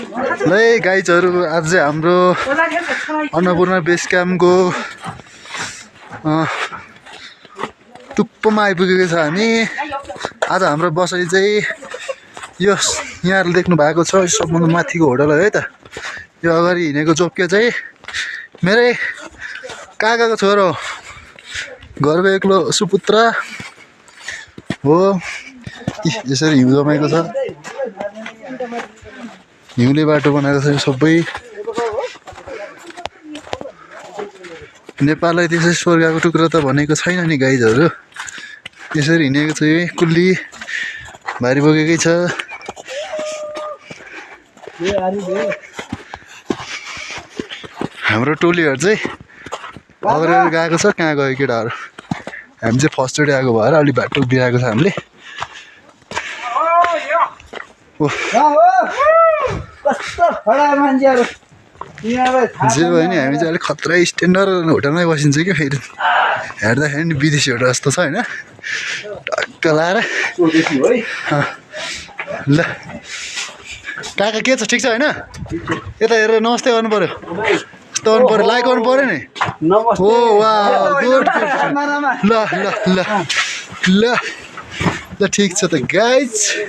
ल गाइजहरू आज चाहिँ हाम्रो अन्नपूर्ण बेस क्याम्पको टुप्पोमा आइपुगेको छ हामी। आज हाम्रो बसाइ चाहिँ यो यहाँहरूले देख्नु भएको छ सबभन्दा माथिको होटल है त। यो अगाडि हिँडेको चोप्के चाहिँ मेरै काकाको छोरो घरको एक्लो सुपुत्र हो। यसरी हिउँ जमाएको छ, हिउँले बाटो बनाएको छ सबै। नेपाललाई त्यसै स्वर्गको टुक्रा त भनेको छैन नि गाइजहरू। यसरी हिँडेको छ, यही कुल्ली भारी बोकेकै छ। हाम्रो टोलीहरू चाहिँ अगाडि गएको छ, कहाँ गयो केटाहरू। हामी चाहिँ फर्स्टचोटि आएको भएर अलिक बाटो बिराएको छ हामीले। जे भयो नि हामी चाहिँ अलिक खतरा स्ट्यान्डर्ड होटलमै बसिन्छ क्या। फेरि हेर्दाखेरि नि विदेशी होटल जस्तो छ होइन, टक्क लाएर। ल काका के छ, ठिक छ होइन? यता हेरेर नमस्ते गर्नु पऱ्यो, यस्तो गर्नु पऱ्यो, लाइक गर्नु पऱ्यो नि। हो वा गुड। ल ल ल ल ल ठिक छ त गाइज।